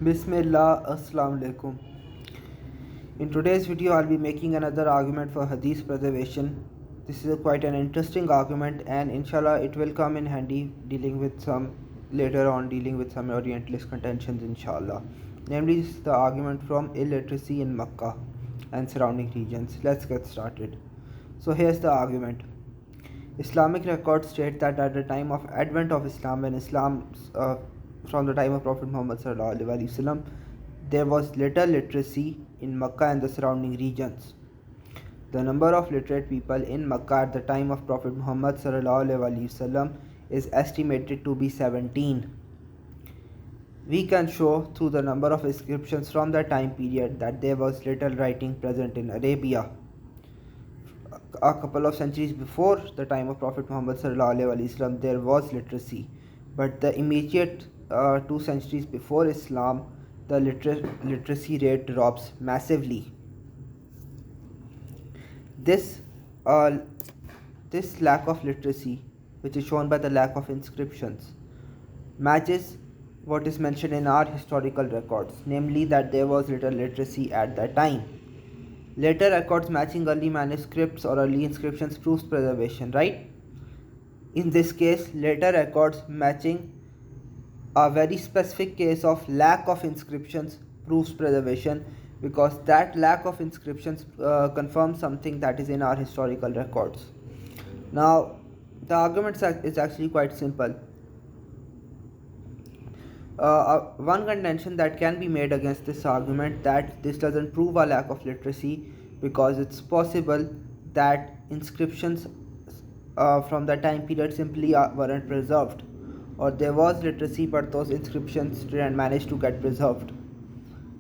Bismillah, Assalamu alaikum. In today's video, I'll be making another argument for Hadith preservation. This is quite an interesting argument, and inshallah, it will come in handy later on dealing with some Orientalist contentions, inshallah. Namely, this is the argument from illiteracy in Makkah and surrounding regions. Let's get started. So, here's the argument. Islamic records state that at the time of advent of Islam, when from the time of Prophet Muhammad sallallahu there was little literacy in Makkah and the surrounding regions. The number of literate people in Makkah at the time of Prophet Muhammad sallallahu is estimated to be 17. We can show through the number of inscriptions from the time period that there was little writing present in Arabia. A couple of centuries before the time of Prophet Muhammad sallallahu there was literacy, but the immediate 2 centuries before Islam, the literacy rate drops massively. This this lack of literacy, which is shown by the lack of inscriptions, matches what is mentioned in our historical records, namely that there was little literacy at that time. Later records matching early manuscripts or early inscriptions proves preservation, right? In this case, later records matching a very specific case of lack of inscriptions proves preservation, because that lack of inscriptions confirms something that is in our historical records. Now, the argument is actually quite simple. One contention that can be made against this argument that this doesn't prove a lack of literacy, because it's possible that inscriptions from that time period simply weren't preserved, or there was literacy but those inscriptions didn't manage to get preserved.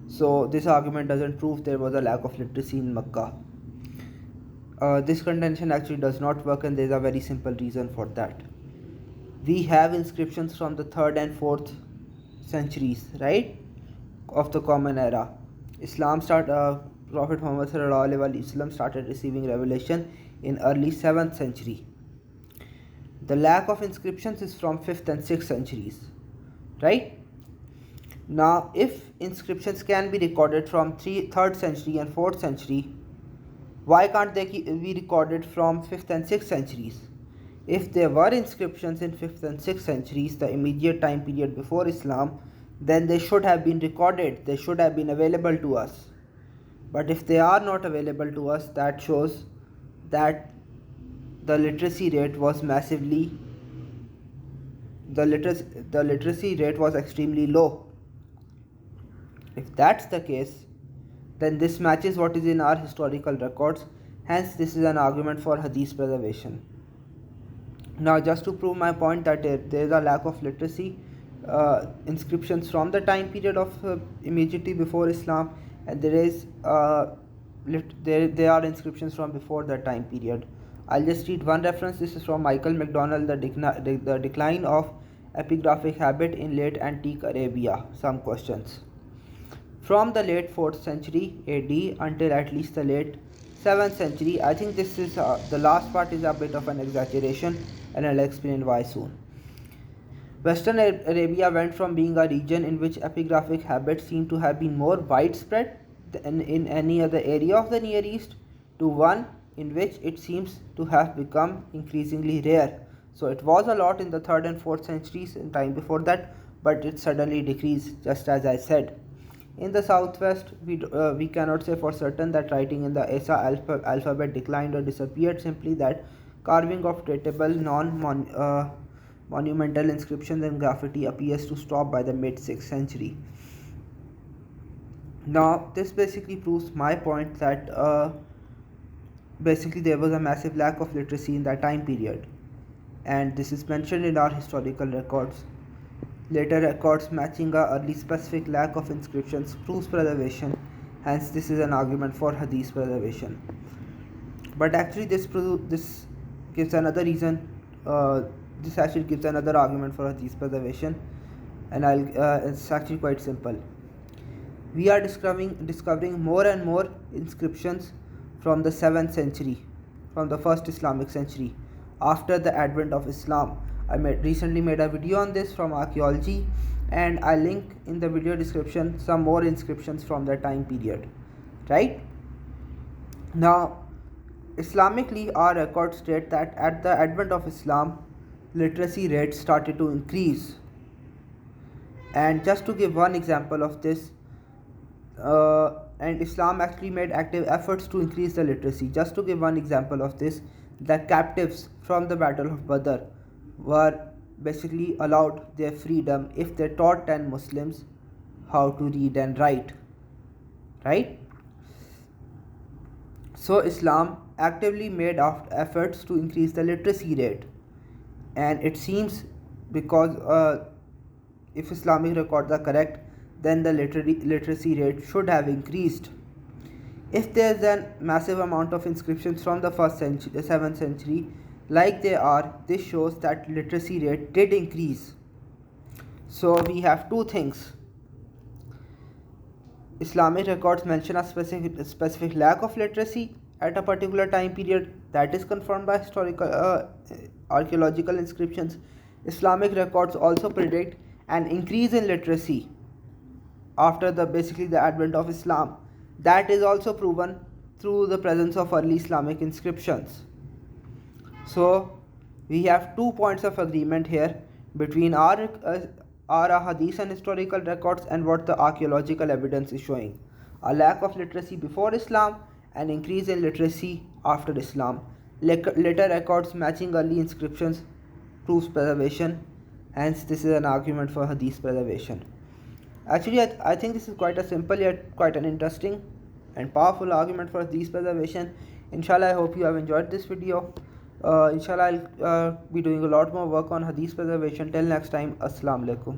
So this argument doesn't prove there was a lack of literacy in Makkah. This contention actually does not work, and there is a very simple reason for that. We have inscriptions from the 3rd and 4th centuries, right, of the Common Era. Prophet Muhammad started receiving revelation in early 7th century. The lack of inscriptions is from 5th and 6th centuries, right? Now, if inscriptions can be recorded from 3rd century and 4th century, why can't they be recorded from 5th and 6th centuries? If there were inscriptions in 5th and 6th centuries, the immediate time period before Islam, then they should have been recorded, they should have been available to us. But if they are not available to us, that shows that the literacy rate was extremely low. If that's the case, then this matches what is in our historical records. Hence, this is an argument for Hadith preservation. Now, just to prove my point that there is a lack of literacy, inscriptions from the time period of immediately before Islam, and there are inscriptions from before that time period. I'll just read one reference. This is from Michael McDonald, the decline of epigraphic habit in late antique Arabia. Some questions. From the late 4th century AD until at least the late 7th century, I think this is the last part is a bit of an exaggeration, and I'll explain why soon. Western Arabia went from being a region in which epigraphic habits seem to have been more widespread than in any other area of the Near East to one in which it seems to have become increasingly rare. So it was a lot in the 3rd and 4th centuries in time before that, but it suddenly decreased, just as I said. In the southwest, we cannot say for certain that writing in the Asa alphabet declined or disappeared, simply that carving of datable monumental inscriptions and graffiti appears to stop by the mid 6th century. Now, this basically proves my point that basically there was a massive lack of literacy in that time period, and this is mentioned in our historical records. Later records matching a early specific lack of inscriptions proves preservation. Hence, this is an argument for Hadith preservation. But actually, this gives another reason. This actually gives another argument for Hadith preservation, and it's actually quite simple. We are discovering more and more inscriptions from the 7th century, from the first Islamic century, after the advent of Islam. recently made a video on this from archaeology, and I link in the video description some more inscriptions from that time period. Right now, Islamically, our records state that at the advent of Islam, literacy rates started to increase. And just to give one example of this, and Islam actually made active efforts to increase the literacy. Just to give one example of this, the captives from the Battle of Badr were basically allowed their freedom if they taught 10 Muslims how to read and write. Right? So Islam actively made efforts to increase the literacy rate, and it seems because if Islamic records are correct, then the literacy rate should have increased. If there is a massive amount of inscriptions from the 1st century, 7th century, like they are, this shows that literacy rate did increase. So we have two things. Islamic records mention a specific lack of literacy at a particular time period that is confirmed by historical archaeological inscriptions. Islamic records also predict an increase in literacy after the advent of Islam. That is also proven through the presence of early Islamic inscriptions. So we have 2 points of agreement here between our hadith and historical records and what the archaeological evidence is showing. A lack of literacy before Islam, an increase in literacy after Islam. Later records matching early inscriptions proves preservation. Hence, this is an argument for hadith preservation. Actually, I think this is quite a simple yet quite an interesting and powerful argument for hadith preservation. Inshallah, I hope you have enjoyed this video. Inshallah, I'll be doing a lot more work on hadith preservation. Till next time, Assalamu alaikum.